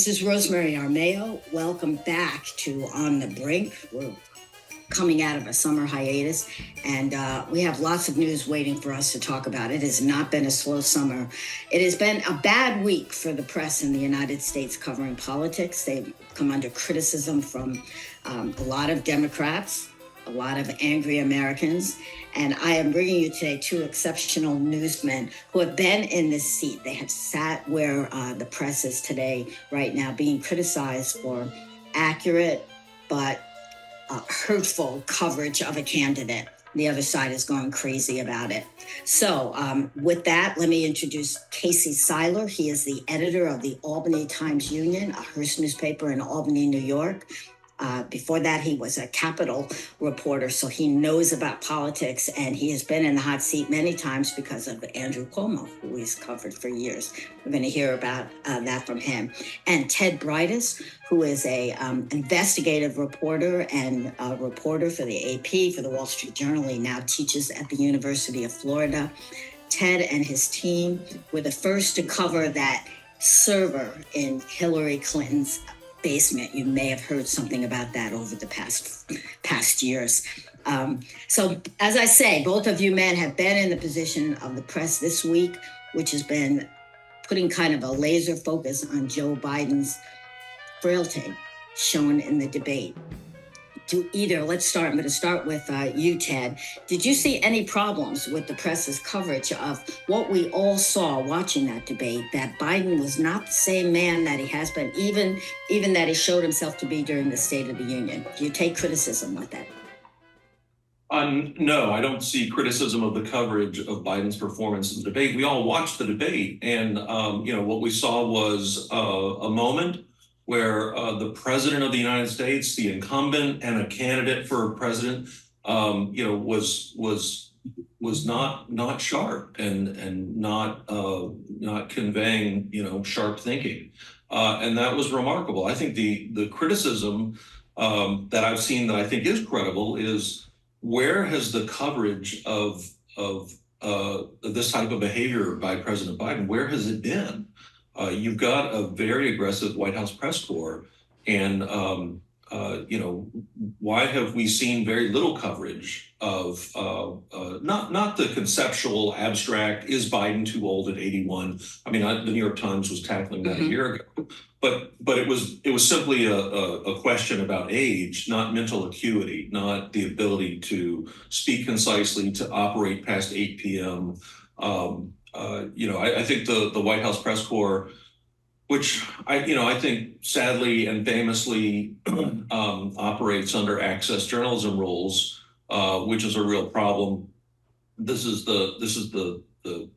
is Rosemary Armeo. Welcome back to On the Brink. We're coming out of a summer hiatus, and we have lots of news waiting for us to talk about. It has not been a slow summer. It has been a bad week for the press in the United States covering politics. They've come under criticism from a lot of Democrats, a lot of angry Americans. And I am bringing you today two exceptional newsmen who have been in this seat. They have sat where the press is today, right now, being criticized for accurate but hurtful coverage of a candidate. The other side is going crazy about it. So with that, let me introduce Casey Seiler. He is the editor of the Albany Times-Union, a Hearst newspaper in Albany, New York. Before that, he was a Capitol reporter, so he knows about politics, and he has been in the hot seat many times because of Andrew Cuomo, who he's covered for years. We're going to hear about that from him. And Ted Britus, who is a investigative reporter and a reporter for the AP, for the Wall Street Journal. He now teaches at the University of Florida. Ted and his team were the first to cover that server in Hillary Clinton's basement. You may have heard something about that over the past years. So as I say, both of you men have been in the position of the press this week, which has been putting kind of a laser focus on Joe Biden's frailty shown in the debate. I'm going to start with you, Ted. Did you see any problems with the press's coverage of what we all saw watching that debate, that Biden was not the same man that he has been, even that he showed himself to be during the State of the Union? Do you take criticism with that? No, I don't see criticism of the coverage of Biden's performance in the debate. We all watched the debate, and what we saw was a moment where the president of the United States, the incumbent and a candidate for president, was not sharp and not conveying sharp thinking, and that was remarkable. I think the criticism that I've seen that I think is credible is, where has the coverage of this type of behavior by President Biden, where has it been? You've got a very aggressive White House press corps, and why have we seen very little coverage of not the conceptual abstract, is Biden too old at 81? I mean, the New York Times was tackling that a year ago, but it was simply a question about age, not mental acuity, not the ability to speak concisely, to operate past 8 p.m. I think the White House press corps, which I think sadly and famously operates under access journalism rules, which is a real problem. This is the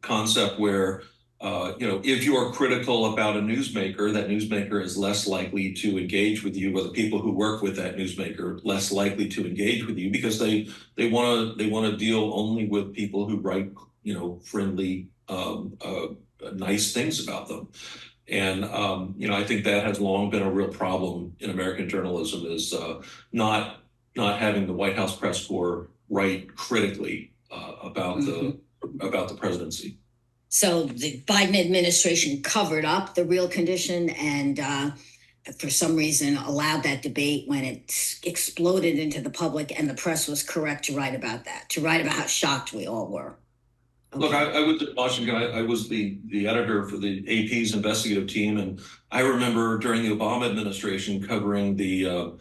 concept where if you are critical about a newsmaker, that newsmaker is less likely to engage with you, or the people who work with that newsmaker less likely to engage with you, because they want to deal only with people who write friendly, nice things about them. And I think that has long been a real problem in American journalism, is not having the White House press corps write critically about the presidency. So the Biden administration covered up the real condition and for some reason allowed that debate when it exploded into the public, and the press was correct to write about that, to write about how shocked we all were. Okay. Look, I was in Washington. I was the editor for the AP's investigative team, and I remember during the Obama administration covering the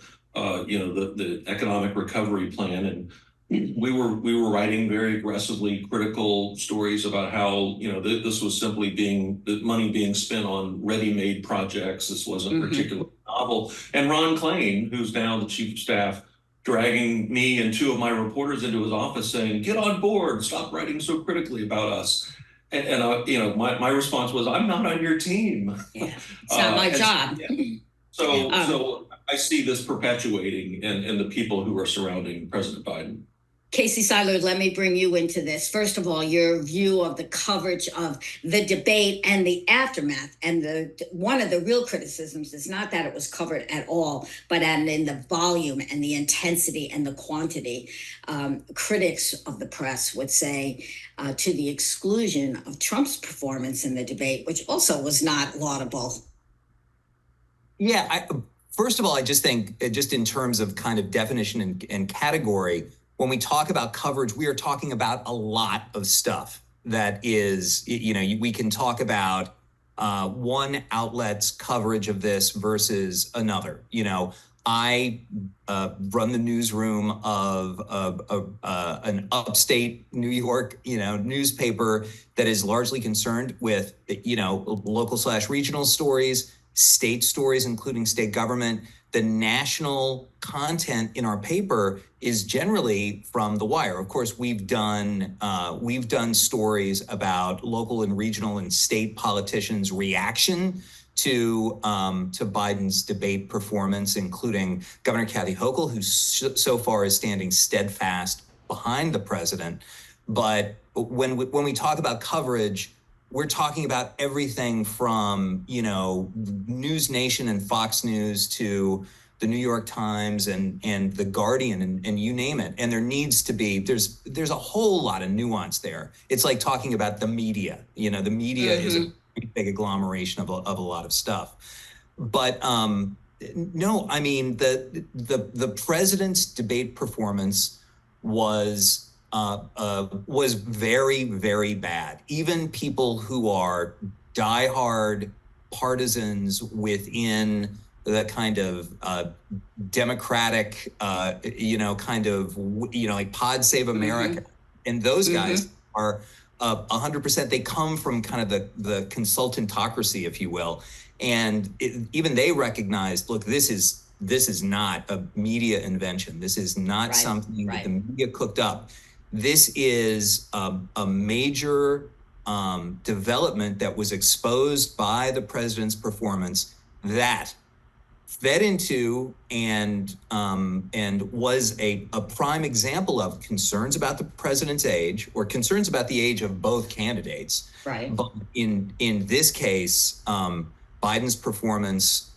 economic recovery plan, and we were writing very aggressively critical stories about how this was simply the money being spent on ready-made projects. This wasn't particularly novel. And Ron Klain, who's now the chief of staff, dragging me and two of my reporters into his office saying, "Get on board, stop writing so critically about us." And my response was, "I'm not on your team." Yeah, it's not my job. So I see this perpetuating in the people who are surrounding President Biden. Casey Seiler, let me bring you into this. First of all, your view of the coverage of the debate and the aftermath. And one of the real criticisms is not that it was covered at all, but in the volume and the intensity and the quantity. Critics of the press would say to the exclusion of Trump's performance in the debate, which also was not laudable. Yeah, first of all, I just think, just in terms of kind of definition and category, when we talk about coverage, we are talking about a lot of stuff that is, we can talk about one outlet's coverage of this versus another. I run the newsroom of an upstate New York, newspaper that is largely concerned with, local/regional stories, state stories, including state government. The national content in our paper is generally from The Wire. Of course, we've done stories about local and regional and state politicians' reaction to Biden's debate performance, including Governor Kathy Hochul, who so far is standing steadfast behind the president. But when we talk about coverage, we're talking about everything from, News Nation and Fox News to the New York Times and the Guardian and you name it. And there needs to be, there's a whole lot of nuance there. It's like talking about the media. The media is a big agglomeration of a lot of stuff. But no, I mean, the president's debate performance was very, very bad. Even people who are diehard partisans within the kind of democratic, like Pod Save America, and those guys are 100%. They come from kind of the consultantocracy, if you will, and even they recognized, look, this is not a media invention. This is not something that the media cooked up. This is a major development that was exposed by the president's performance that fed into and was a prime example of concerns about the president's age, or concerns about the age of both candidates. Right. But in this case, Biden's performance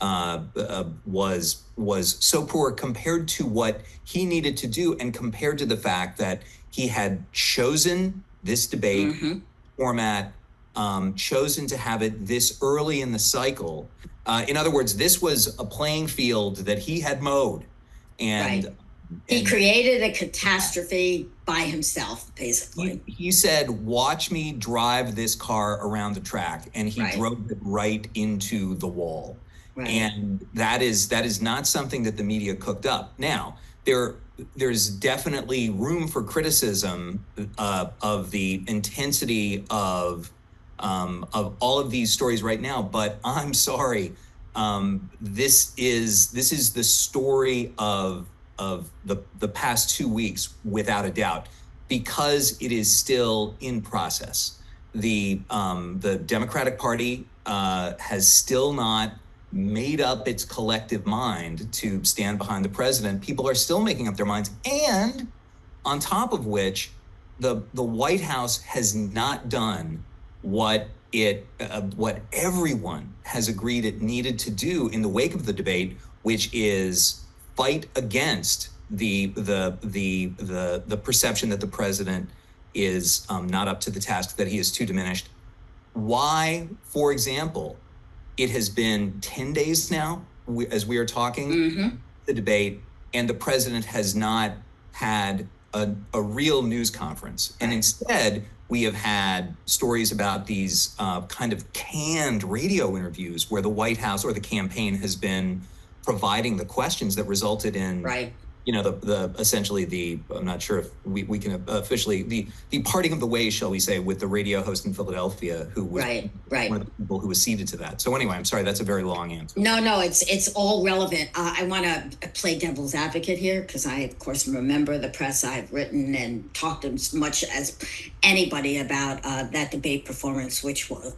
was so poor compared to what he needed to do, and compared to the fact that he had chosen this debate format, chosen to have it this early in the cycle. In other words, this was a playing field that he had mowed, and he created a catastrophe by himself, basically. He said, "Watch me drive this car around the track," and he drove it right into the wall. And that is not something that the media cooked up. Now, there's definitely room for criticism of the intensity of all of these stories right now, but I'm sorry, this is the story of the past 2 weeks, without a doubt, because it is still in process. The Democratic Party has still not made up its collective mind to stand behind the president. People are still making up their minds, and on top of which, the White House has not done what everyone has agreed it needed to do in the wake of the debate, which is fight against the perception that the president is not up to the task, that he is too diminished. Why, for example, it has been 10 days now, as we are talking, the debate, and the president has not had a real news conference. And instead, we have had stories about these kind of canned radio interviews where the White House or the campaign has been providing the questions that resulted in, essentially I'm not sure if we can officially, the parting of the ways, shall we say, with the radio host in Philadelphia, who was one of the people who was seated to that. So anyway, I'm sorry, that's a very long answer. No, it's all relevant. I want to play devil's advocate here, because I, of course, remember the press. I've written and talked as much as anybody about that debate performance, which was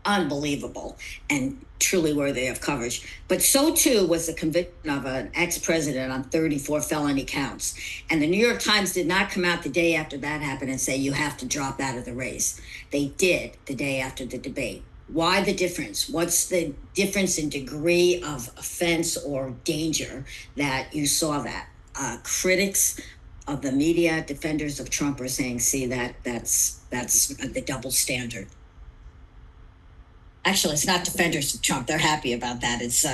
unbelievable and truly worthy of coverage. But so too was the conviction of an ex-president on 34 felony counts. And the New York Times did not come out the day after that happened and say, you have to drop out of the race. They did the day after the debate. Why the difference? What's the difference in degree of offense or danger that you saw that? Critics of the media, defenders of Trump, are saying, see, that's the double standard. Actually, it's not defenders of Trump. They're happy about that. It's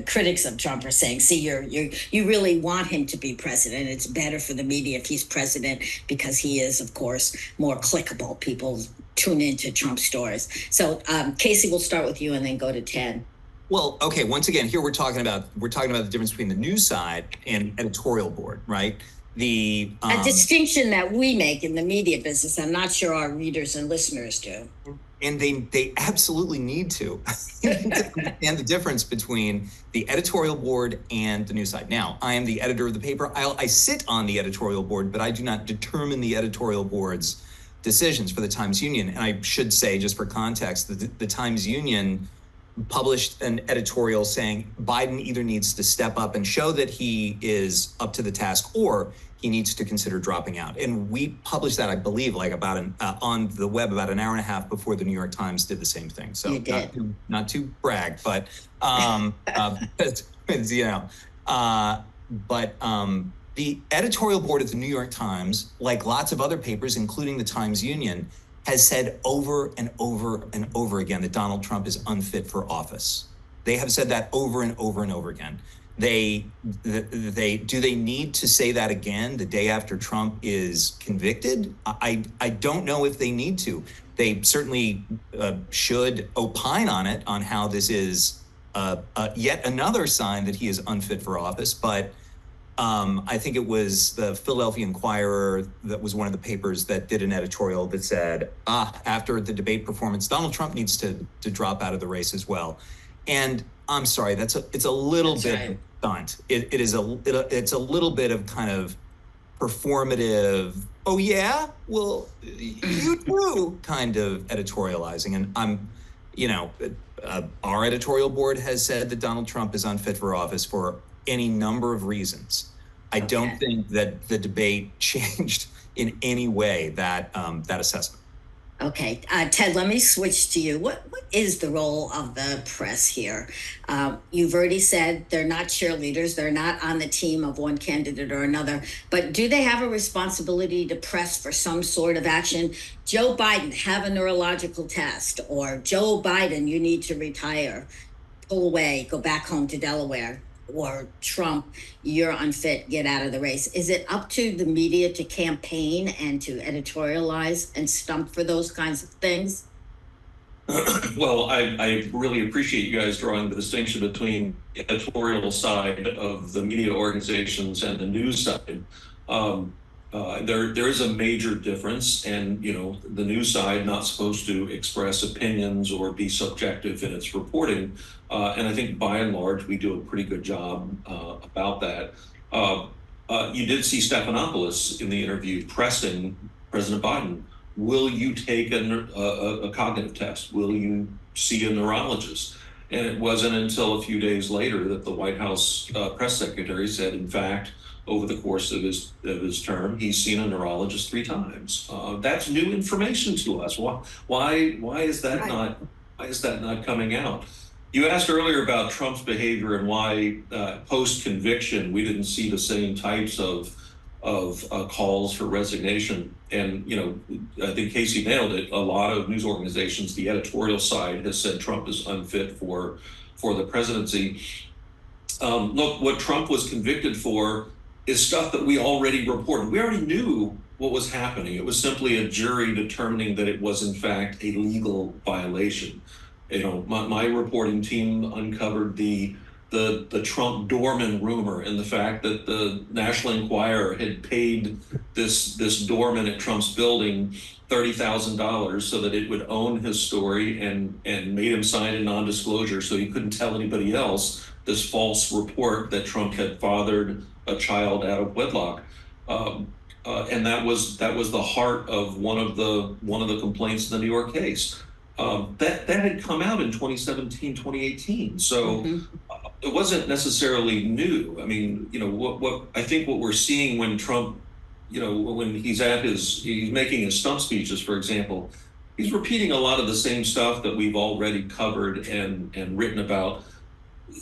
critics of Trump are saying, "See, you really want him to be president. It's better for the media if he's president because he is, of course, more clickable. People tune into Trump stories." So, Casey, we'll start with you and then go to Ted. Well, okay. Once again, here we're talking about the difference between the news side and editorial board, right? A distinction that we make in the media business. I'm not sure our readers and listeners do. And they absolutely need to understand the difference between the editorial board and the news side. Now, I am the editor of the paper. I sit on the editorial board, but I do not determine the editorial board's decisions for the Times-Union. And I should say, just for context, the Times-Union published an editorial saying Biden either needs to step up and show that he is up to the task, or he needs to consider dropping out. And we published that, I believe, like about on the web about an hour and a half before the New York Times did the same thing. So not to brag, but the editorial board of the New York Times, like lots of other papers, including the Times-Union, has said over and over and over again that Donald Trump is unfit for office. They have said that over and over and over again. Do they need to say that again the day after Trump is convicted? I don't know if they need to. They certainly should opine on it, on how this is yet another sign that he is unfit for office. But I think it was the Philadelphia Inquirer that was one of the papers that did an editorial that said, after the debate performance, Donald Trump needs to drop out of the race as well. And I'm sorry, it's a little bit of stunt. It's a little bit of kind of performative, oh yeah, well, you do kind of editorializing. And our editorial board has said that Donald Trump is unfit for office for any number of reasons. I don't think that the debate changed in any way that assessment. Okay, Ted, let me switch to you. What is the role of the press here? You've already said they're not cheerleaders. They're not on the team of one candidate or another. But do they have a responsibility to press for some sort of action? Joe Biden, have a neurological test. Or Joe Biden, you need to retire, pull away, go back home to Delaware. Or Trump, you're unfit, get out of the race. Is it up to the media to campaign and to editorialize and stump for those kinds of things? Well, I really appreciate you guys drawing the distinction between the editorial side of the media organizations and the news side. There is a major difference, and the news side not supposed to express opinions or be subjective in its reporting, and I think by and large we do a pretty good job about that. You did see Stephanopoulos in the interview pressing President Biden, will you take a cognitive test? Will you see a neurologist? And it wasn't until a few days later that the White House press secretary said, in fact, over the course of his term, he's seen a neurologist 3 times. That's new information to us. Why is that not coming out? You asked earlier about Trump's behavior and why post conviction we didn't see the same types of calls for resignation. And I think Casey nailed it. A lot of news organizations, the editorial side, has said Trump is unfit for the presidency. Look, what Trump was convicted for is stuff that we already reported. We already knew what was happening. It was simply a jury determining that it was in fact a legal violation. My reporting team uncovered the Trump doorman rumor and the fact that the National Enquirer had paid this doorman at Trump's building $30,000 so that it would own his story and made him sign a non-disclosure so he couldn't tell anybody else this false report that Trump had fathered a child out of wedlock. And that was the heart of one of the complaints in the New York case. That had come out in 2017, 2018. So it wasn't necessarily new. I mean, what I think what we're seeing when Trump, when he's making his stump speeches, for example, he's repeating a lot of the same stuff that we've already covered and written about.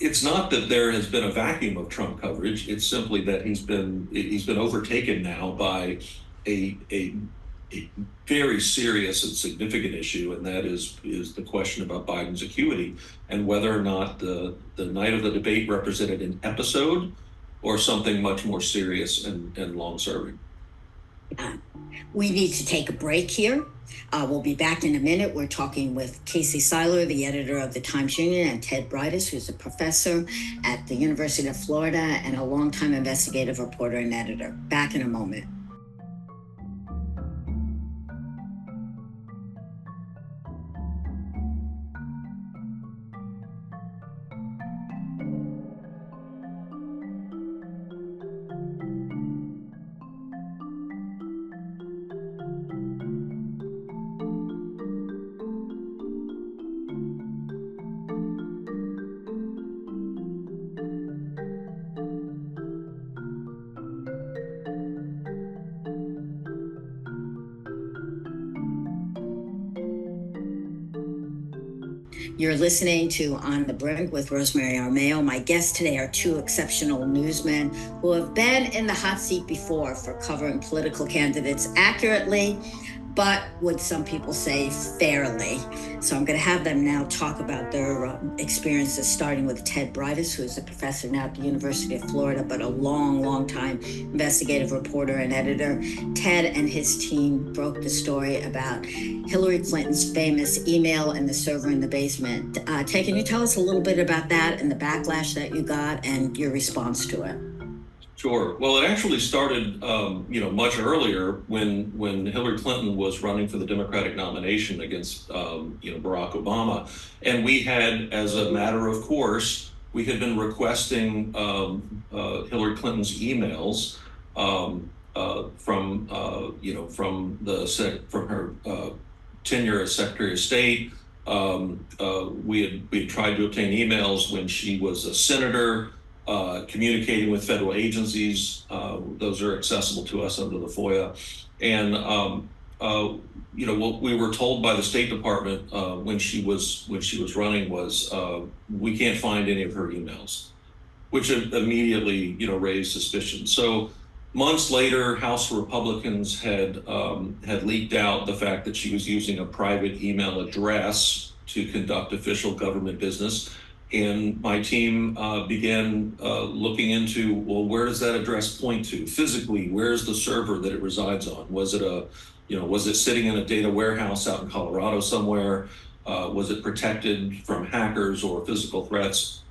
It's not that there has been a vacuum of Trump coverage. It's simply that he's been overtaken now by a a very serious and significant issue, and that is the question about Biden's acuity and whether or not the night of the debate represented an episode or something much more serious and long-serving. We need to take a break here. We'll be back in a minute. We're talking with Casey Seiler, the editor of the Times Union, and Ted Britus, who's a professor at the University of Florida and a longtime investigative reporter and editor. Back in a moment. You're listening to On the Brink with Rosemary Armao. My guests today are two exceptional newsmen who have been in the hot seat before for covering political candidates accurately, but would some people say fairly. So I'm going to have them now talk about their experiences, starting with Ted Britus, who is a professor now at the University of Florida, but a long time investigative reporter and editor. Ted and his team broke the story about Hillary Clinton's famous email and the server in the basement. Ted, can you tell us a little bit about that and the backlash that you got and your response to it? Sure. Well, it actually started, much earlier when Hillary Clinton was running for the Democratic nomination against, Barack Obama, and we had, as a matter of course, we had been requesting Hillary Clinton's emails from her tenure as Secretary of State. We had tried to obtain emails when she was a senator. Communicating with federal agencies, those are accessible to us under the FOIA. And, what we were told by the State Department when she was running was, we can't find any of her emails, which immediately, raised suspicion. So months later, House Republicans had leaked out the fact that she was using a private email address to conduct official government business. And my team began looking into, well, where does that address point to physically? Where's the server that it resides on? Was it sitting in a data warehouse out in Colorado somewhere? Was it protected from hackers or physical threats?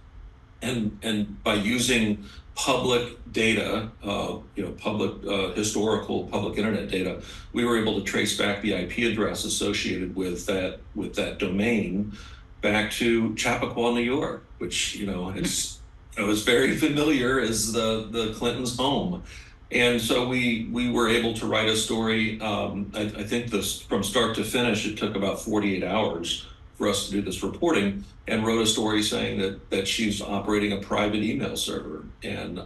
And by using public data, public historical public internet data, we were able to trace back the IP address associated with that domain back to Chappaqua, New York, which it was very familiar as the Clintons' home. And so we were able to write a story. I think this, from start to finish, it took about 48 hours for us to do this reporting, and wrote a story saying that she's operating a private email server. And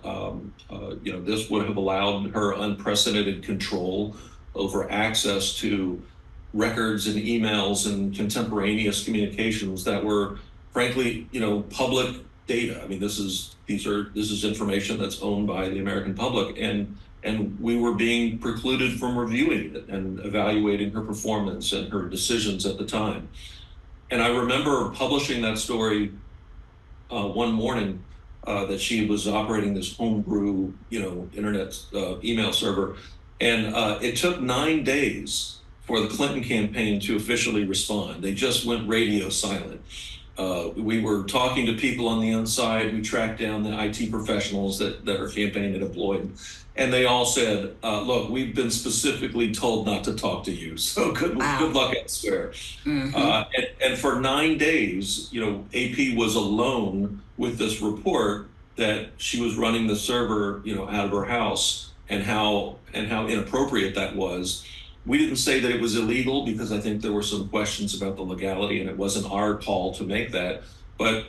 this would have allowed her unprecedented control over access to records and emails and contemporaneous communications that were, frankly, public data. I mean, this is information that's owned by the American public, and we were being precluded from reviewing it and evaluating her performance and her decisions at the time. And I remember publishing that story one morning that she was operating this homebrew, internet email server, and it took 9 days for the Clinton campaign to officially respond. They just went radio silent. We were talking to people on the inside. We tracked down the IT professionals that our campaign had employed. And they all said, look, we've been specifically told not to talk to you. So good luck elsewhere. Mm-hmm. And for 9 days, AP was alone with this report that she was running the server, out of her house, and how inappropriate that was. We didn't say that it was illegal because I think there were some questions about the legality, and it wasn't our call to make that. But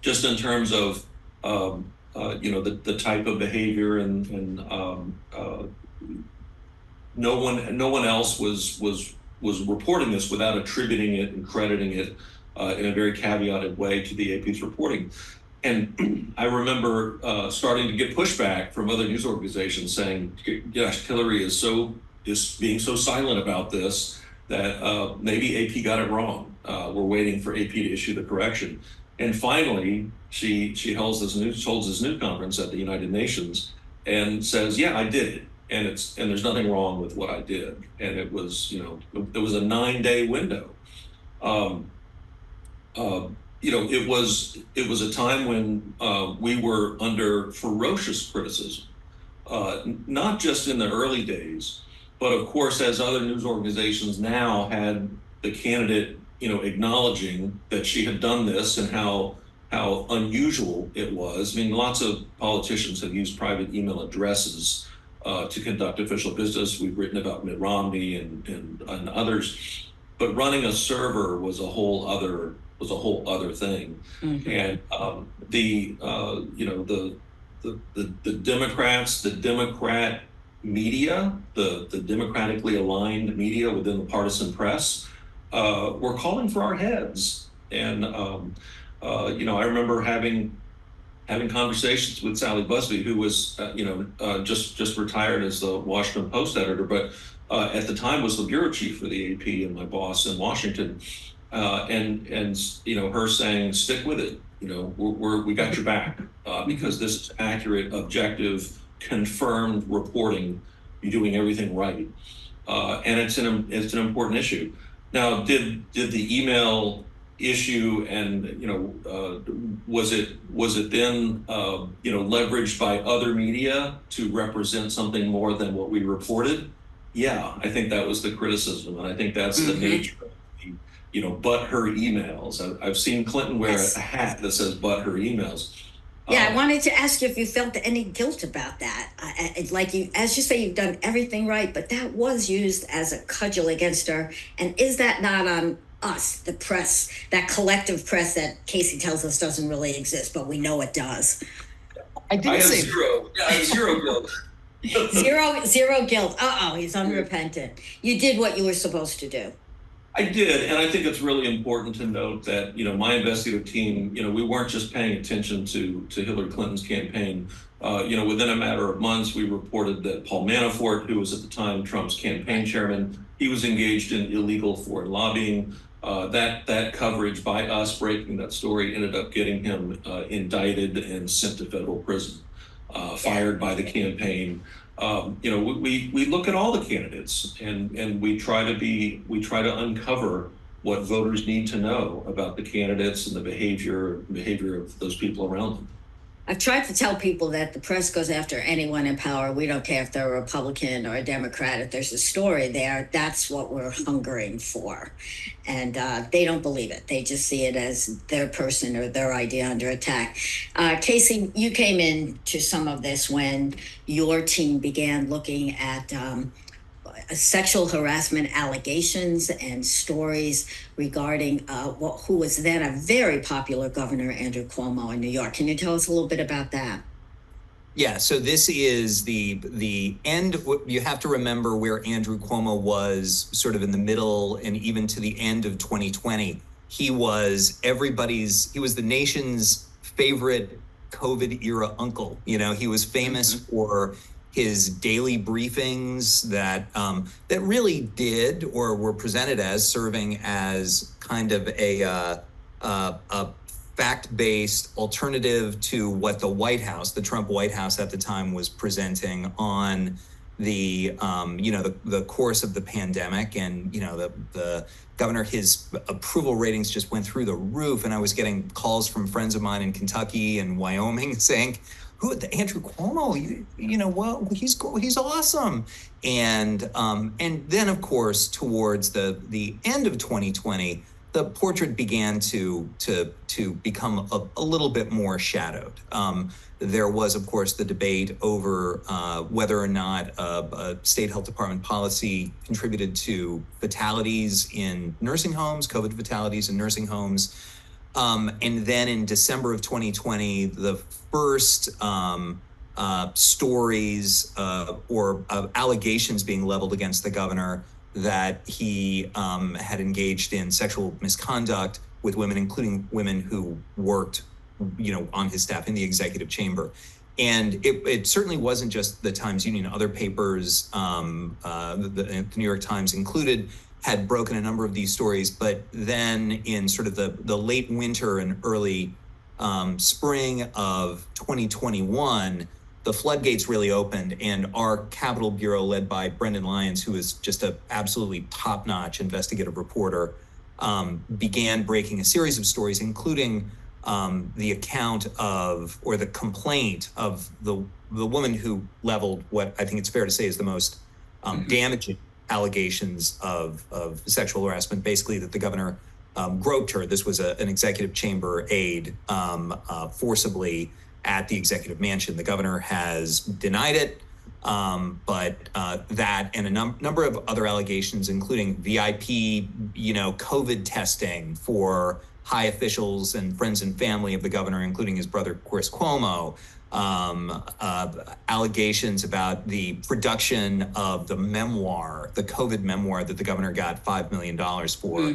just in terms of the type of behavior and no one else was reporting this without attributing it and crediting it in a very caveated way to the AP's reporting. And I remember starting to get pushback from other news organizations saying, gosh, Hillary is so just being so silent about this that maybe AP got it wrong. We're waiting for AP to issue the correction. And finally, she holds this news conference at the United Nations and says, "Yeah, I did it, and there's nothing wrong with what I did." And it was, it was a 9-day window. Um, it was a time when we were under ferocious criticism, not just in the early days, but of course, as other news organizations now had the candidate, acknowledging that she had done this and how unusual it was. I mean, lots of politicians have used private email addresses to conduct official business. We've written about Mitt Romney and others, but running a server was a whole other thing. Mhm. And the Democrats, the Democrat media, the democratically aligned media within the partisan press, were calling for our heads. And I remember having conversations with Sally Busby, who was just retired as the Washington Post editor, but at the time was the bureau chief for the AP and my boss in Washington, and her saying, "Stick with it. We got your back because this is accurate, objective, confirmed reporting. You're doing everything right, and it's an important issue." Now, did the email issue and was it then leveraged by other media to represent something more than what we reported? Yeah, I think that was the criticism, and I think that's the nature of the but her emails. I've seen Clinton wear Yes. a hat that says "but her emails." Yeah, I wanted to ask you if you felt any guilt about that. Like as you say, you've done everything right, but that was used as a cudgel against her. And is that not on us, the press, that collective press that Casey tells us doesn't really exist, but we know it does? I I did have say zero. Yeah, I have zero guilt. Zero guilt. He's unrepentant. You did what you were supposed to do. I did, and I think it's really important to note that my investigative team, we weren't just paying attention to Hillary Clinton's campaign. Within a matter of months, we reported that Paul Manafort, who was at the time Trump's campaign chairman, he was engaged in illegal foreign lobbying. That coverage by us breaking that story ended up getting him indicted and sent to federal prison, fired by the campaign. We look at all the candidates and we try to uncover what voters need to know about the candidates and the behavior of those people around them. I've tried to tell people that the press goes after anyone in power. We don't care if they're a Republican or a Democrat. If there's a story there, that's what we're hungering for. And they don't believe it. They just see it as their person or their idea under attack. Casey, you came into some of this when your team began looking at sexual harassment allegations and stories regarding who was then a very popular governor, Andrew Cuomo, in New York. Can you tell us a little bit about that? Yeah, so this is the end. You have to remember where Andrew Cuomo was sort of in the middle and even to the end of 2020. He was the nation's favorite COVID era uncle. He was famous for his daily briefings that really did or were presented as serving as kind of a fact-based alternative to what the Trump White House at the time was presenting on the course of the pandemic. And the governor, his approval ratings just went through the roof, and I was getting calls from friends of mine in Kentucky and Wyoming saying, Andrew Cuomo, he's awesome. And then, of course, towards the end of 2020, the portrait began to become a little bit more shadowed. There was, of course, the debate over whether or not a state health department policy contributed to fatalities in nursing homes, COVID fatalities in nursing homes. And then in December of 2020, the first stories or allegations being leveled against the governor that he had engaged in sexual misconduct with women, including women who worked, on his staff in the executive chamber. And it certainly wasn't just the Times Union. Other papers, the New York Times included, had broken a number of these stories. But then in sort of the late winter and early spring of 2021, the floodgates really opened, and our Capitol Bureau, led by Brendan Lyons, who is just an absolutely top-notch investigative reporter, began breaking a series of stories, including the account of, or the complaint of the woman who leveled what I think it's fair to say is the most damaging allegations of sexual harassment, basically that the governor groped her. This was an executive chamber aide forcibly at the executive mansion. The governor has denied it, but that and a number of other allegations, including VIP, COVID testing for high officials and friends and family of the governor, including his brother, Chris Cuomo, allegations about the production of the memoir, the COVID memoir that the governor got $5 million for,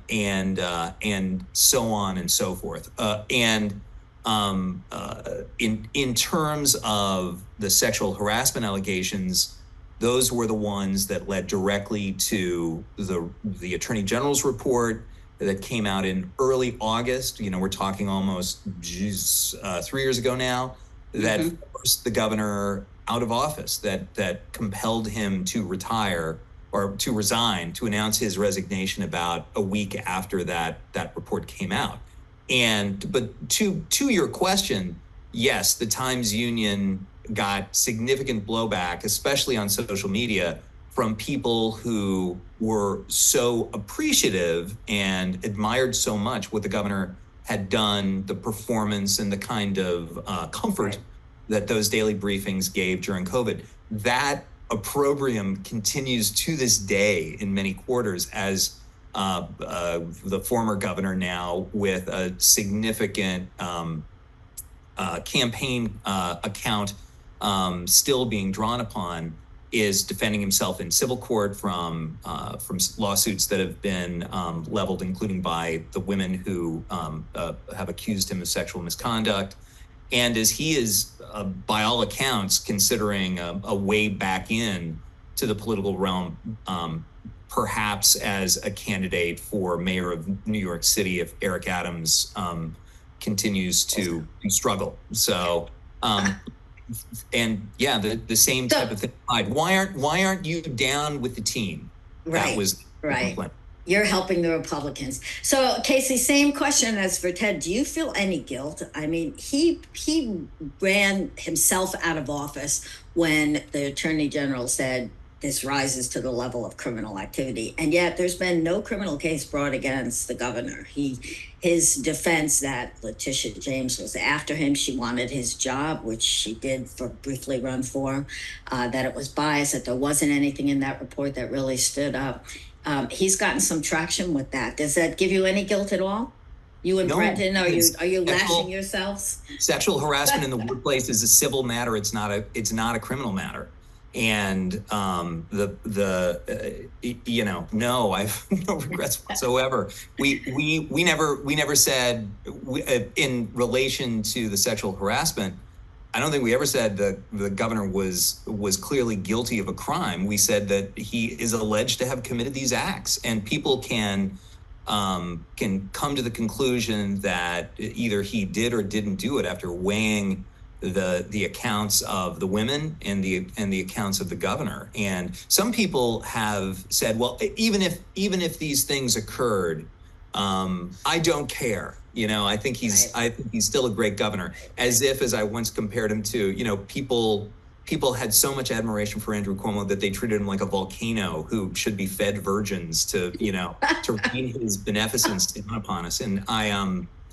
and so on and so forth. In terms of the sexual harassment allegations, those were the ones that led directly to the Attorney General's report that came out in early August. We're talking almost 3 years ago now, that forced the governor out of office, that compelled him to retire or to resign, to announce his resignation about a week after that report came out. But to your question, yes, the Times Union got significant blowback, especially on social media, from people who were so appreciative and admired so much what the governor had done, the performance and the kind of comfort that those daily briefings gave during COVID. That opprobrium continues to this day in many quarters, as the former governor, now with a significant campaign account still being drawn upon, is defending himself in civil court from lawsuits that have been leveled, including by the women who have accused him of sexual misconduct. And as he is, by all accounts, considering a way back in to the political realm, perhaps as a candidate for mayor of New York City if Eric Adams continues to struggle. So, and yeah, the same type of thing. Why aren't you down with the team? Right. That was right. You're helping the Republicans. So, Casey, same question as for Ted. Do you feel any guilt? I mean, he ran himself out of office when the Attorney General said this rises to the level of criminal activity, and yet there's been no criminal case brought against the governor. His defense that Letitia James was after him, she wanted his job, which she did briefly run for, that it was biased, that there wasn't anything in that report that really stood up. He's gotten some traction with that. Does that give you any guilt at all? You and Brendan, are you lashing yourselves? Sexual harassment in the workplace is a civil matter. It's not a criminal matter. And no, I have no regrets whatsoever. We never said in relation to the sexual harassment. I don't think we ever said that the governor was clearly guilty of a crime. We said that he is alleged to have committed these acts, and people can come to the conclusion that either he did or didn't do it after weighing the accounts of the women and the accounts of the governor. And some people have said, well, even if these things occurred, I don't care. I think he's still a great governor. As I once compared him to, people had so much admiration for Andrew Cuomo that they treated him like a volcano who should be fed virgins to rain his beneficence down upon us. And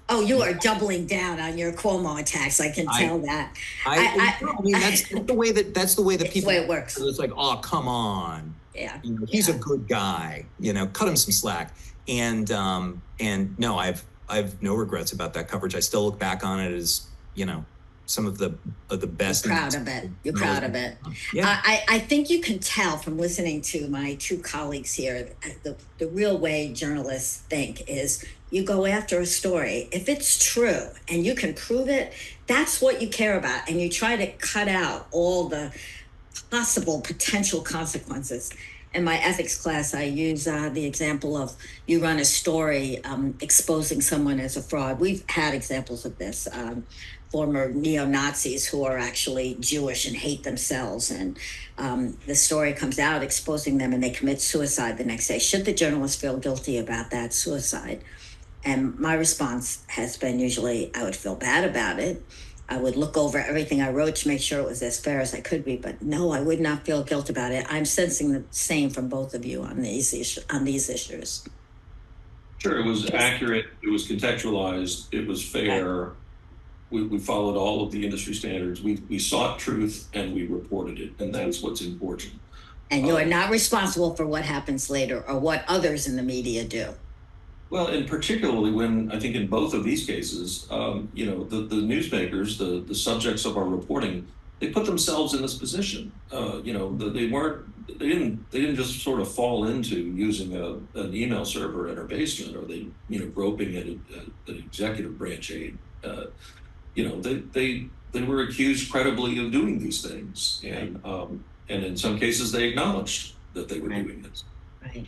Oh, you are doubling down on your Cuomo attacks. I can tell that. I mean, that's the way that people. The way it works. It's like, oh, come on. Yeah. He's a good guy. Cut him some slack. And no, I've no regrets about that coverage. I still look back on it as, some of the best. You're proud of it. You're proud of it. Yeah. I think you can tell from listening to my two colleagues here, the real way journalists think is you go after a story. If it's true and you can prove it, that's what you care about. And you try to cut out all the possible potential consequences. In my ethics class, I use the example of you run a story exposing someone as a fraud. We've had examples of this. Former neo-Nazis who are actually Jewish and hate themselves. And the story comes out exposing them and they commit suicide the next day. Should the journalist feel guilty about that suicide? And my response has been usually, I would feel bad about it. I would look over everything I wrote to make sure it was as fair as I could be, but no, I would not feel guilt about it. I'm sensing the same from both of you on these issues. Sure, it was accurate, it was contextualized, it was fair. We followed all of the industry standards. We sought truth and we reported it, and that's what's important. And you're not responsible for what happens later or what others in the media do. Well, and particularly when I think in both of these cases, the newsmakers, the subjects of our reporting, they put themselves in this position. They didn't just sort of fall into using an email server in our basement, or they groping at an executive branch aide. They were accused credibly of doing these things, and in some cases they acknowledged that they were doing this. Right.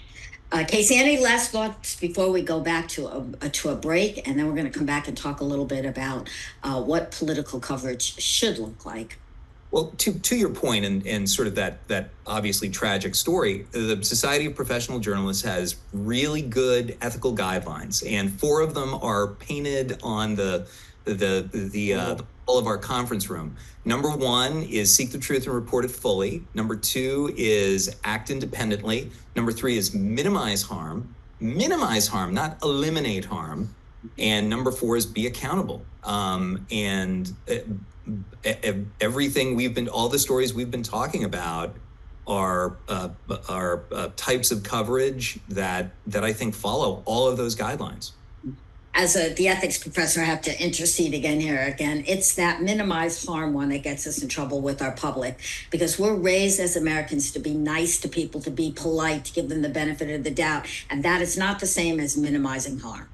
Casey, any last thoughts before we go back to a break, and then we're going to come back and talk a little bit about what political coverage should look like? Well, to your point, and sort of that obviously tragic story, the Society of Professional Journalists has really good ethical guidelines, and 4 of them are painted on the wall of our conference room. Number 1 is seek the truth and report it fully. Number 2 is act independently. Number 3 is minimize harm, not eliminate harm. And number 4 is be accountable. Everything all the stories we've been talking about are types of coverage that I think follow all of those guidelines. As the ethics professor, I have to intercede again. It's that minimize harm one that gets us in trouble with our public, because we're raised as Americans to be nice to people, to be polite, to give them the benefit of the doubt. And that is not the same as minimizing harm.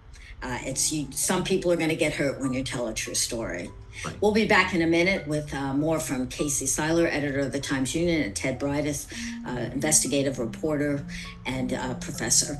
Some people are going to get hurt when you tell a true story. Right. We'll be back in a minute with more from Casey Seiler, editor of the Times Union, and Ted Britus, investigative reporter and professor.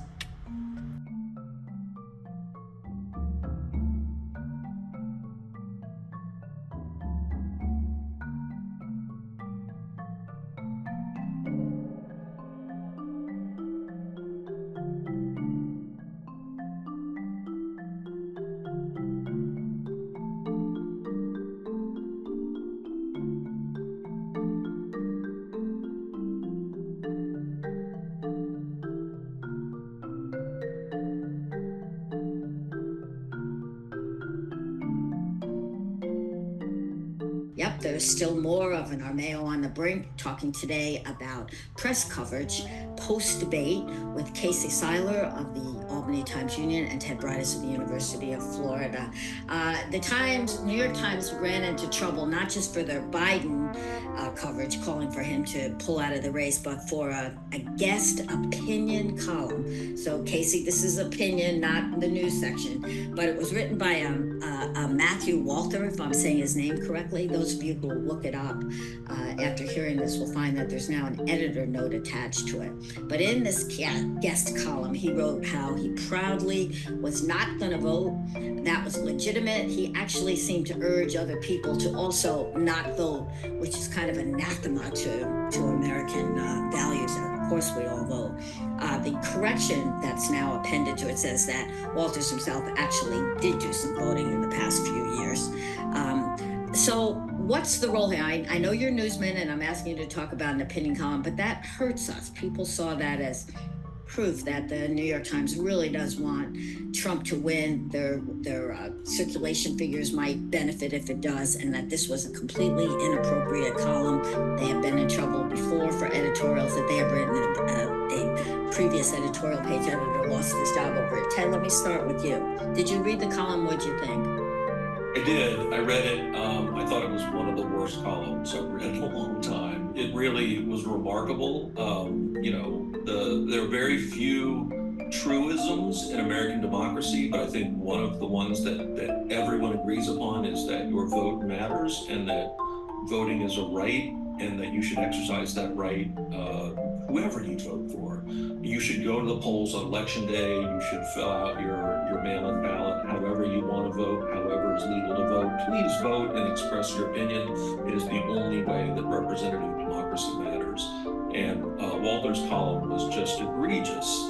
Yep, there's still more of an Armao on the Brink, talking today about press coverage post-debate with Casey Seiler of the Albany Times Union and Ted Britus of the University of Florida. New York Times ran into trouble not just for their Biden coverage, calling for him to pull out of the race, but for a guest opinion column. So Casey, this is opinion, not the news section, but it was written by Matthew Walther, if I'm saying his name correctly. Those of you who will look it up after hearing this will find that there's now an editor note attached to it. But in this guest column, he wrote how he proudly was not going to vote. That was legitimate. He actually seemed to urge other people to also not vote, which is kind of anathema to American values. Of course, we all vote. The correction that's now appended to it says that Walters himself actually did do some voting in the past few years. So what's the role here? I know you're a newsman, and I'm asking you to talk about an opinion column, but that hurts us. People saw that as proof that the New York Times really does want Trump to win. Their circulation figures might benefit if it does, and that this was a completely inappropriate column. They have been in trouble before for editorials that they have written. A previous editorial page editor lost his job over it. Ted, let me start with you. Did you read the column? What'd you think? I did. I read it. I thought it was one of the worst columns I've read in a long time. It really was remarkable. There are very few truisms in American democracy, but I think one of the ones that everyone agrees upon is that your vote matters and that voting is a right and that you should exercise that right, whoever you vote for. You should go to the polls on election day. You should fill out your mail-in ballot, however you want to vote, however is legal to vote. Please vote and express your opinion. It is the only way that representative democracy matters. And Walter's column was just egregious,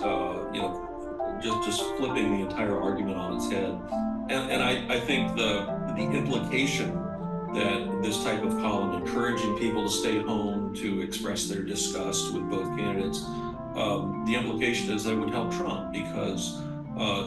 just flipping the entire argument on its head. And I think the implication that this type of column encouraging people to stay home to express their disgust with both candidates, the implication is that it would help Trump because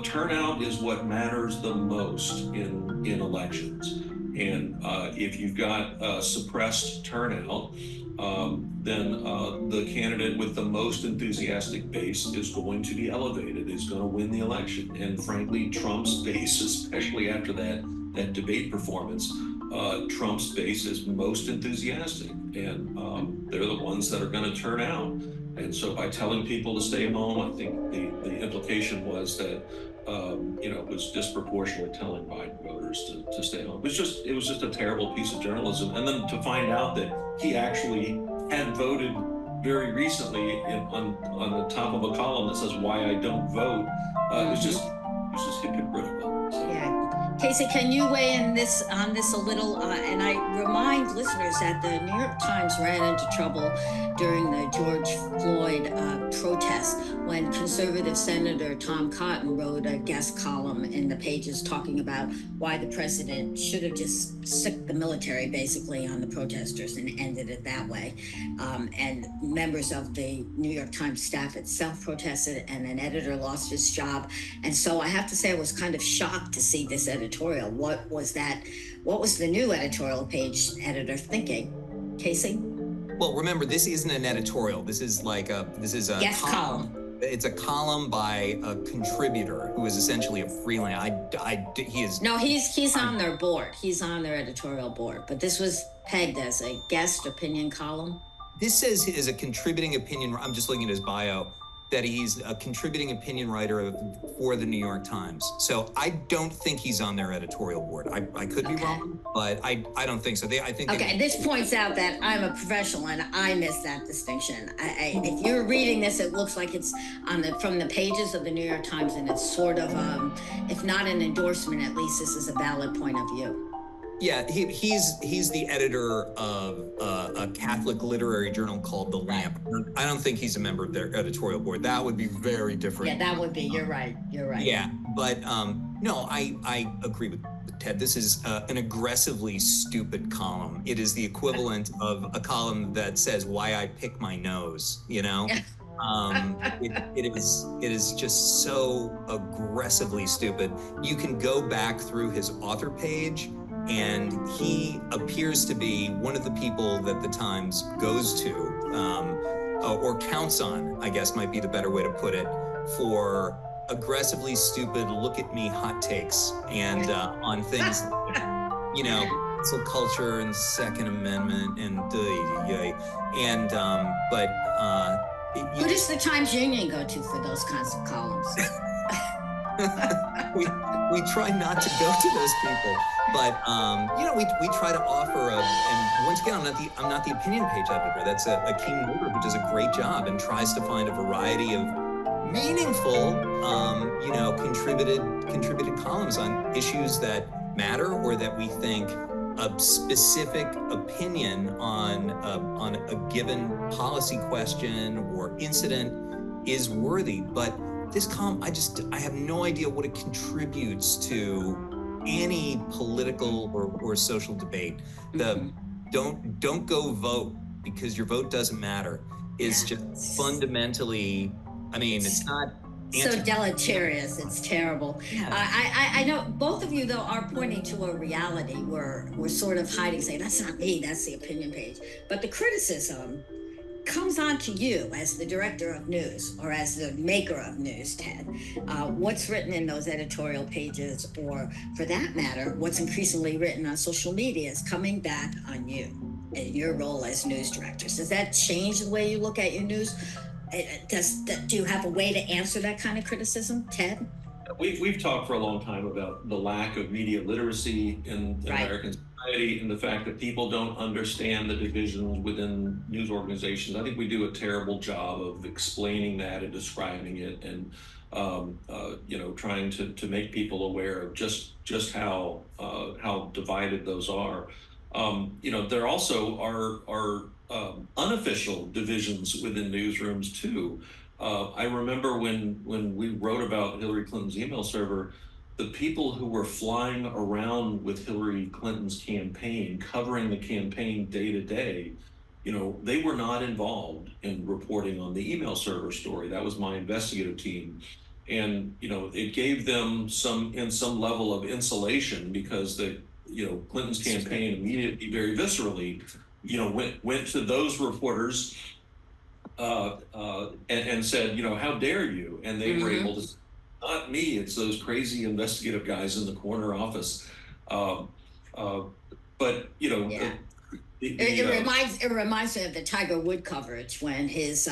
turnout is what matters the most in elections. And if you've got suppressed turnout, then the candidate with the most enthusiastic base is going to be elevated, is going to win the election. And frankly, Trump's base, especially after that debate performance, Trump's base is most enthusiastic, and they're the ones that are going to turn out. And so by telling people to stay home, I think the implication was that it was disproportionately telling Biden voters to stay home. It was just a terrible piece of journalism. And then to find out that he actually had voted very recently on the top of a column that says "Why I Don't Vote," it was just hypocritical. So. Yeah. Casey, can you weigh in on this a little? And I remind listeners that the New York Times ran into trouble during the George Floyd protest when conservative Senator Tom Cotton wrote a guest column in the pages talking about why the president should have just sicked the military basically on the protesters and ended it that way. And members of the New York Times staff itself protested, and an editor lost his job. And so I have to say I was kind of shocked to see this editorial. What was that? What was the new editorial page editor thinking? Casey? Well, remember, this isn't an editorial. This is a guest column. It's a column by a contributor who is essentially a freelance. He's on their board. He's on their editorial board. But this was pegged as a guest opinion column. This says he is a contributing opinion. I'm just looking at his bio. That he's a contributing opinion writer for the New York Times. So I don't think he's on their editorial board. I could be wrong, but I don't think so. This points out that I'm a professional and I missed that distinction. If you're reading this, it looks like it's from the pages of the New York Times, and it's sort of, if not an endorsement, at least this is a valid point of view. Yeah, he's the editor of a Catholic literary journal called The Lamp. I don't think he's a member of their editorial board. That would be very different. Yeah, that would be. You're right. Yeah, but no, I agree with Ted. This is an aggressively stupid column. It is the equivalent of a column that says "Why I Pick My Nose." You know. It is just so aggressively stupid. You can go back through his author page, and he appears to be one of the people that the Times goes to, or counts on, I guess might be the better way to put it, for aggressively stupid, look at me hot takes and on things, cancel culture and Second Amendment and who does the Times Union go to for those kinds of columns? we try not to go to those people, but we try to offer and once again, I'm not the opinion page editor. That's a King Moore who does a great job and tries to find a variety of meaningful, contributed columns on issues that matter or that we think a specific opinion on a given policy question or incident is worthy, but. This column, I have no idea what it contributes to any political or social debate. The don't go vote because your vote doesn't matter is just fundamentally, it's not so deleterious. It's terrible. Yeah. I know both of you though are pointing to a reality where we're sort of hiding, saying that's not me, that's the opinion page. But the criticism comes on to you as the director of news or as the maker of news, Ted, what's written in those editorial pages, or for that matter, what's increasingly written on social media is coming back on you in your role as news directors. Does that change the way you look at your news? Do you have a way to answer that kind of criticism, Ted? We've talked for a long time about the lack of media literacy in Right. American society and the fact that people don't understand the divisions within news organizations. I think we do a terrible job of explaining that and describing it, and trying to make people aware of just how divided those are. There also are unofficial divisions within newsrooms too. I remember when we wrote about Hillary Clinton's email server, the people who were flying around with Hillary Clinton's campaign, covering the campaign day to day, they were not involved in reporting on the email server story. That was my investigative team. And, it gave them some level of insulation, because Clinton's campaign immediately, very viscerally, went to those reporters and said, how dare you? And they were able to say, not me, it's those crazy investigative guys in the corner office. But Yeah. It reminds me of the Tiger Wood coverage when his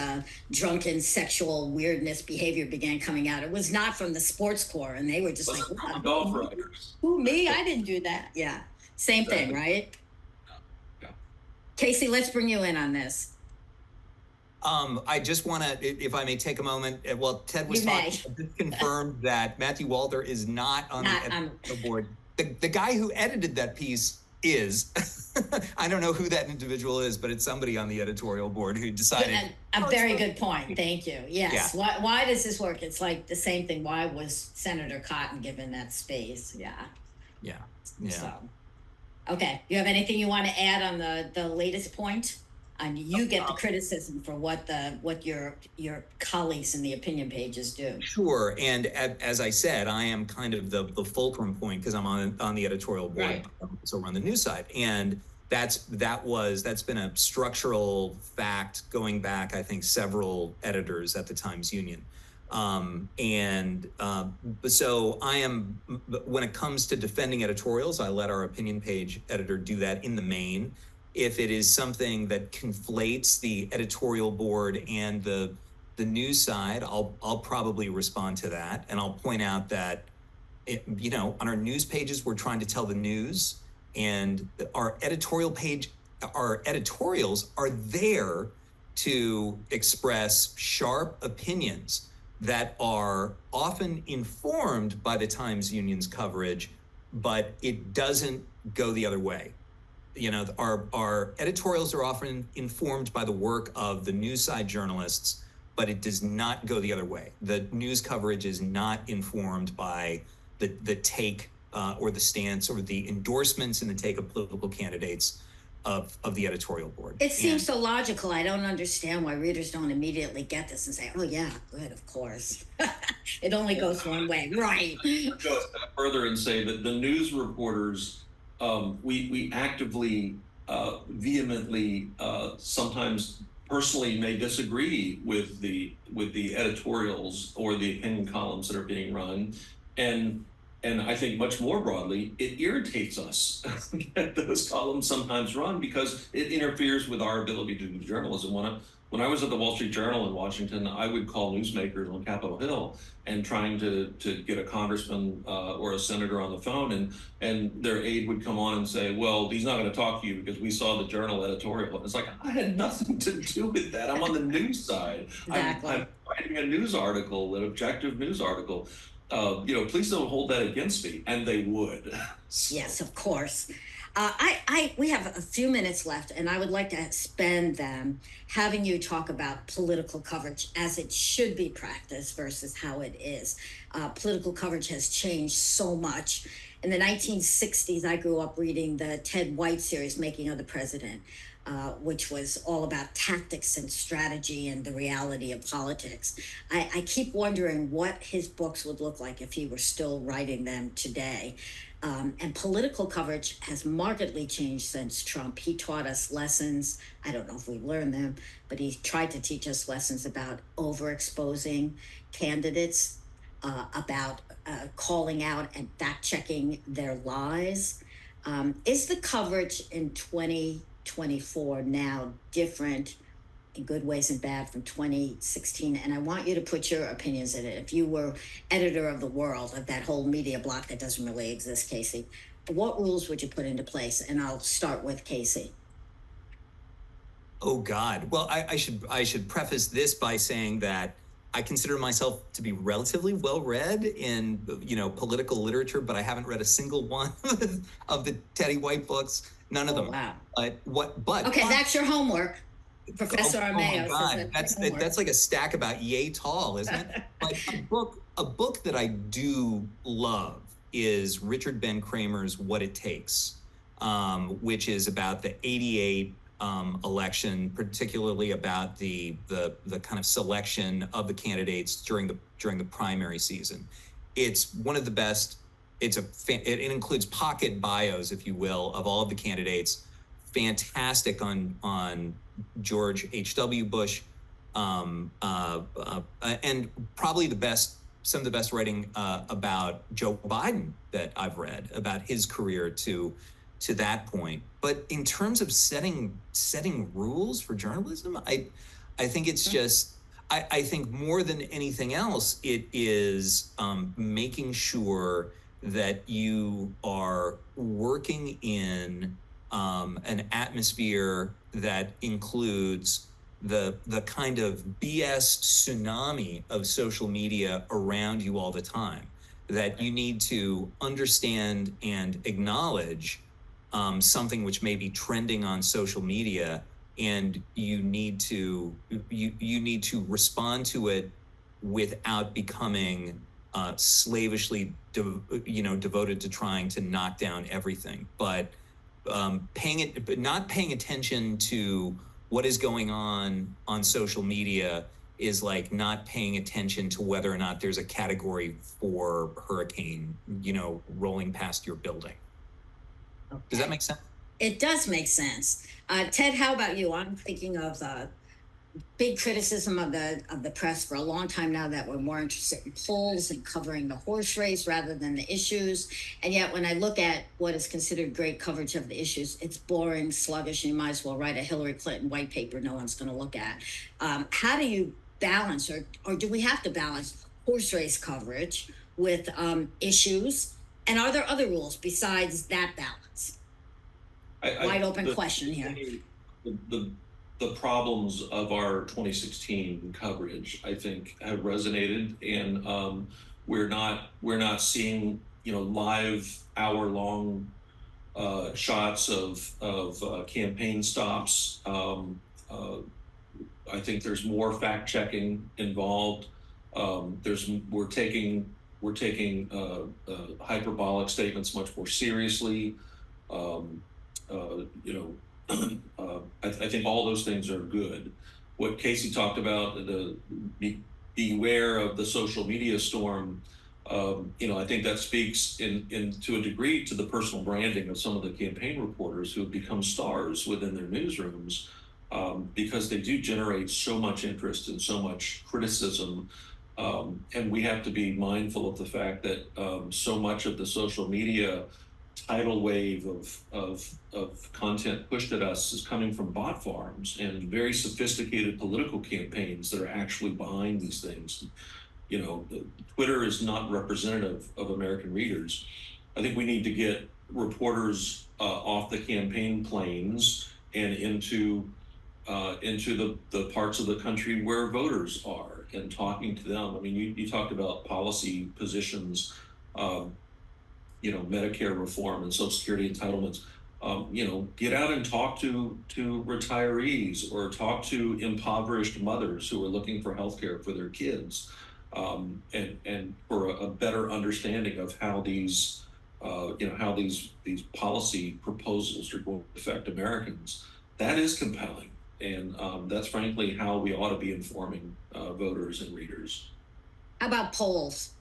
drunken sexual weirdness behavior began coming out. It was not from the sports corps, and they were just like, from golf writers. Who, me? I didn't do that. Yeah, same thing, right? Yeah. Casey, let's bring you in on this. I just want to, if I may take a moment. Well, Ted was You talking. may. Just confirmed that Matthew Walter is not on the editorial board. The guy who edited that piece is. I don't know who that individual is, but it's somebody on the editorial board who decided. A very good point. Thank you. Yes. Yeah. Why does this work? It's like the same thing. Why was Senator Cotton given that space? Yeah. Yeah. So, okay. You have anything you want to add on the latest point? And you get the criticism for what your colleagues in the opinion pages do. Sure, and as I said, I am kind of the fulcrum point, because I'm on the editorial board, Right. so we're on the news side, and that's been a structural fact going back, I think, several editors at the Times Union, so I am, when it comes to defending editorials, I let our opinion page editor do that in the main. If it is something that conflates the editorial board and the news side, I'll probably respond to that, and I'll point out that on our news pages we're trying to tell the news, and our editorials are there to express sharp opinions that are often informed by the Times Union's coverage, but it doesn't go the other way. Our editorials are often informed by the work of the news side journalists, but it does not go the other way. The news coverage is not informed by the take or the stance or the endorsements and the take of political candidates of the editorial board. It seems so logical. I don't understand why readers don't immediately get this and say, oh yeah, good, of course. It only goes one way. Right. Go a step further and say that the news reporters, we actively, vehemently, sometimes personally may disagree with the editorials or the opinion columns that are being run, and I think much more broadly, it irritates us that those columns sometimes run, because it interferes with our ability to do journalism. When I was at the Wall Street Journal in Washington, I would call newsmakers on Capitol Hill and trying to get a congressman or a senator on the phone, and their aide would come on and say, well, he's not going to talk to you because we saw the Journal editorial. It's like, I had nothing to do with that. I'm on the news side. Exactly. I'm writing a news article, an objective news article. Please don't hold that against me. And they would. Yes, of course. We have a few minutes left, and I would like to spend them having you talk about political coverage as it should be practiced versus how it is. Political coverage has changed so much. In the 1960s, I grew up reading the Ted White series, Making of the President. which was all about tactics and strategy and the reality of politics. I keep wondering what his books would look like if he were still writing them today. And political coverage has markedly changed since Trump. He taught us lessons. I don't know if we learned them, but he tried to teach us lessons about overexposing candidates, about calling out and fact checking their lies. Is the coverage in 2024 now different in good ways and bad from 2016? And I want you to put your opinions in it. If you were editor of The World, of that whole media block that doesn't really exist, Casey, what rules would you put into place? And I'll start with Casey. Oh God. Well, I should preface this by saying that I consider myself to be relatively well read in political literature, but I haven't read a single one of the Teddy White books. None of them. Wow. But okay, that's your homework, Professor Armao. Oh my God, that's like a stack about yay tall, isn't it? But a book that I do love is Richard Ben Kramer's What It Takes, which is about the '88 election, particularly about the kind of selection of the candidates during the primary season. It's one of the best. It includes pocket bios, if you will, of all of the candidates. Fantastic on George H.W. Bush, and probably some of the best writing about Joe Biden that I've read about his career to that point. But in terms of setting rules for journalism, I think it's just, I think more than anything else, it is making sure that you are working in an atmosphere that includes the kind of BS tsunami of social media around you all the time, that you need to understand and acknowledge something which may be trending on social media, and you need to respond to it without becoming slavishly devoted to trying to knock down everything, but not paying attention to what is going on social media is like not paying attention to whether or not there's a category 4 hurricane, rolling past your building. Okay. Does that make sense? It does make sense. Ted, how about you? I'm thinking of big criticism of the press for a long time now that we're more interested in polls and covering the horse race rather than the issues. And yet when I look at what is considered great coverage of the issues, it's boring, sluggish, and you might as well write a Hillary Clinton white paper no one's going to look at. How do you balance, or do we have to balance horse race coverage with issues? And are there other rules besides that balance? Wide open question here. The problems of our 2016 coverage, I think, have resonated, and we're not seeing live hour-long shots of campaign stops. I think there's more fact checking involved. We're taking hyperbolic statements much more seriously. I think all those things are good. What Casey talked about, beware of the social media storm. I think that speaks to a degree to the personal branding of some of the campaign reporters who have become stars within their newsrooms, because they do generate so much interest and so much criticism. And we have to be mindful of the fact that so much of the social media tidal wave of content pushed at us is coming from bot farms and very sophisticated political campaigns that are actually behind these things. Twitter is not representative of American readers. I think we need to get reporters off the campaign planes and into the parts of the country where voters are and talking to them. I mean, you talked about policy positions, Medicare reform and Social Security entitlements. Get out and talk to retirees or talk to impoverished mothers who are looking for health care for their kids, and for a better understanding of how these policy proposals are going to affect Americans. that is compelling. And that's frankly how we ought to be informing voters and readers. How about polls?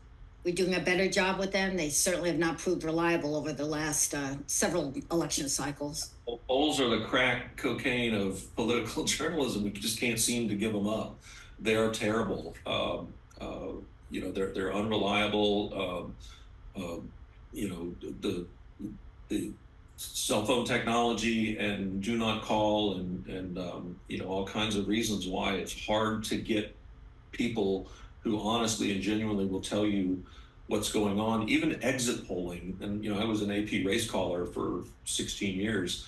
We're doing a better job with them. They certainly have not proved reliable over the last several election cycles. Polls are the crack cocaine of political journalism. We just can't seem to give them up. They are terrible. They're unreliable. You know, the cell phone technology and do not call and all kinds of reasons why it's hard to get people who honestly and genuinely will tell you what's going on. Even exit polling, and I was an AP race caller for 16 years.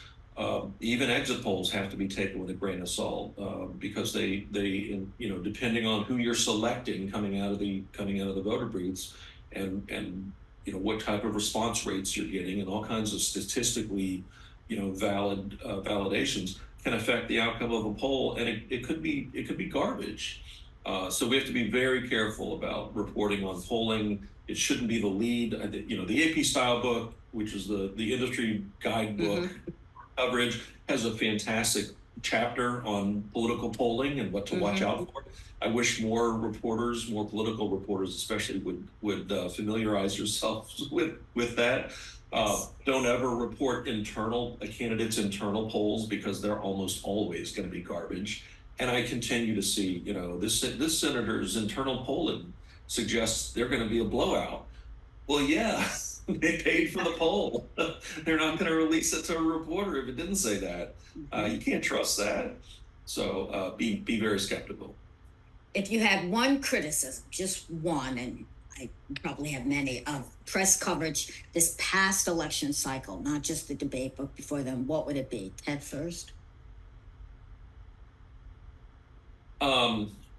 Even exit polls have to be taken with a grain of salt because depending on who you're selecting coming out of the voter booths and what type of response rates you're getting and all kinds of statistically valid validations can affect the outcome of a poll, and it could be garbage. So we have to be very careful about reporting on polling. It shouldn't be the lead. The AP style book, which is the industry guidebook coverage, has a fantastic chapter on political polling and what to watch out for. I wish more political reporters especially, would familiarize yourselves with that. Don't ever report a candidate's internal polls because they're almost always going to be garbage. And I continue to see, this senator's internal polling suggests they're going to be a blowout. Well, yeah, they paid for the poll. They're not going to release it to a reporter if it didn't say that. You can't trust that. So be very skeptical. If you had one criticism, just one, and I probably have many, of press coverage this past election cycle, not just the debate, but before then, what would it be? Ted first?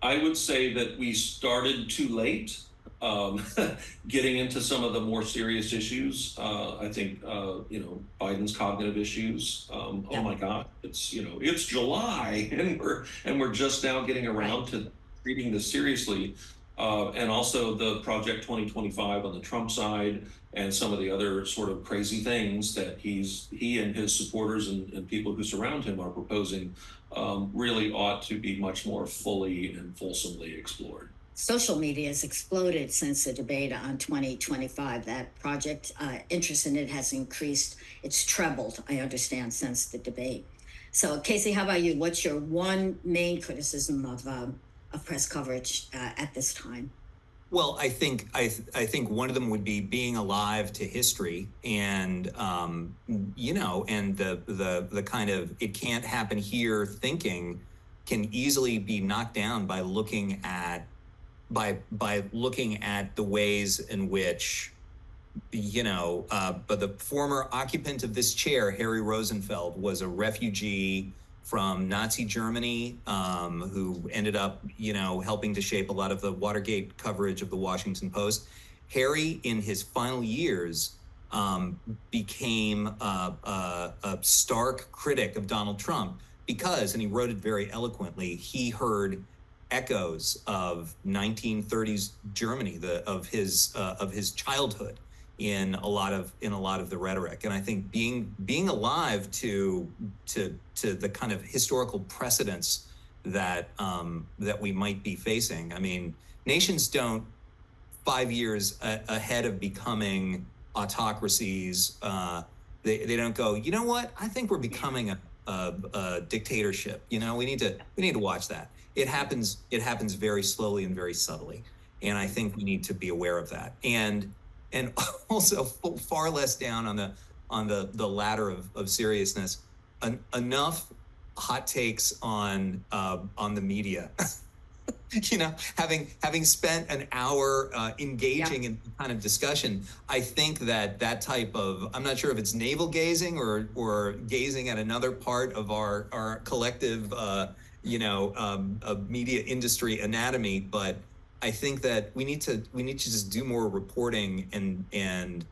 I would say that we started too late getting into some of the more serious issues. I think, Biden's cognitive issues. Oh my God, it's July and we're just now getting around to treating this seriously. And also the Project 2025 on the Trump side and some of the other sort of crazy things that he and his supporters and people who surround him are proposing really ought to be much more fully and fulsomely explored. Social media has exploded since the debate on 2025. That project interest in it has increased. It's trebled, I understand, since the debate. So, Casey, how about you? What's your one main criticism of press coverage at this time? Well, I think one of them would be being alive to history, and and the kind of it can't happen here thinking can easily be knocked down by looking at the ways in which but the former occupant of this chair, Harry Rosenfeld, was a refugee from Nazi Germany, who ended up, helping to shape a lot of the Watergate coverage of the Washington Post. Harry, in his final years, became a stark critic of Donald Trump because, and he wrote it very eloquently, he heard echoes of 1930s Germany, of his childhood, in a lot of the rhetoric. And I think being alive to the kind of historical precedents that we might be facing. I mean, nations don't 5 years ahead of becoming autocracies. They don't go, you know what? I think we're becoming a dictatorship. We need to watch that. It happens very slowly and very subtly. And I think we need to be aware of that. And also far less down on the ladder of seriousness, enough hot takes on the media. Having spent an hour engaging in kind of discussion, I think that type of, I'm not sure if it's navel gazing or gazing at another part of our collective media industry anatomy, but I think that we need to just do more reporting and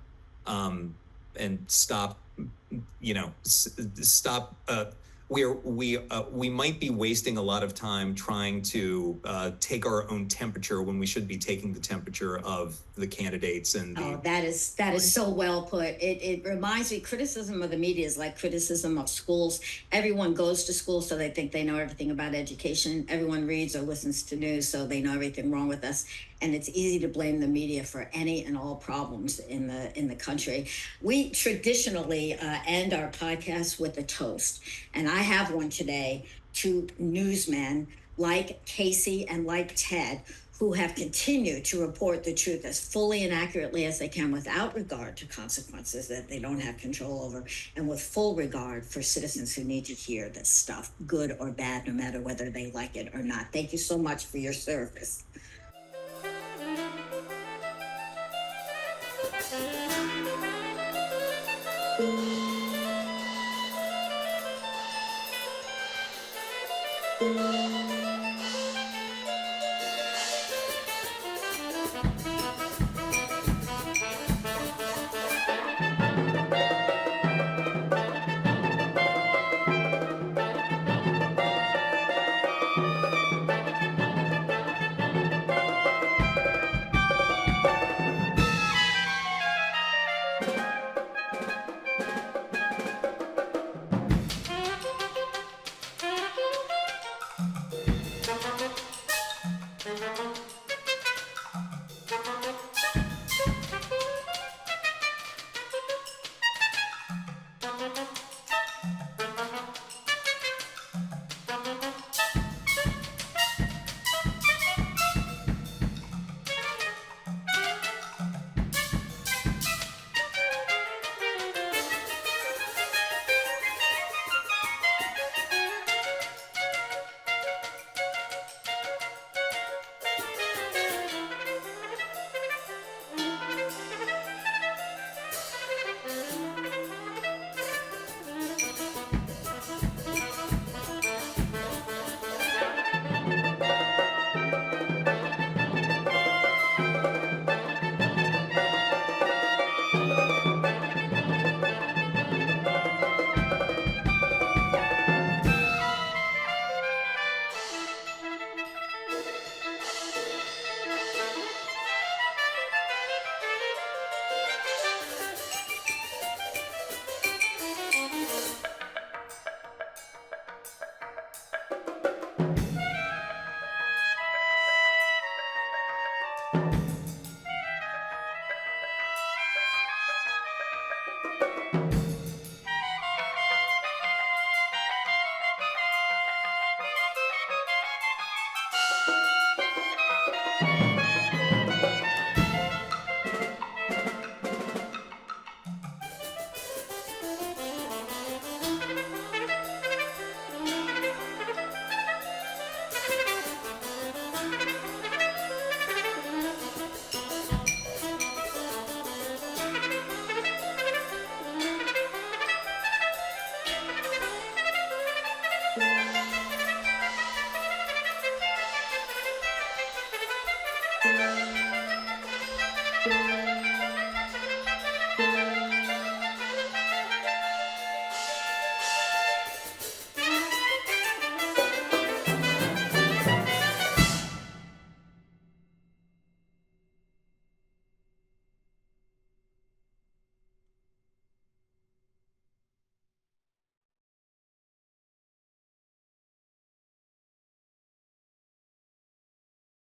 stop we might be wasting a lot of time trying to take our own temperature when we should be taking the temperature of the candidates and Oh, that is so well put. It reminds me, criticism of the media is like criticism of schools. Everyone goes to school, so they think they know everything about education. Everyone reads or listens to news, so they know everything wrong with us. And it's easy to blame the media for any and all problems in the country. We traditionally end our podcast with a toast, and I have one today to newsmen like Casey and like Ted, who have continued to report the truth as fully and accurately as they can without regard to consequences that they don't have control over, and with full regard for citizens who need to hear this stuff, good or bad, no matter whether they like it or not. Thank you so much for your service.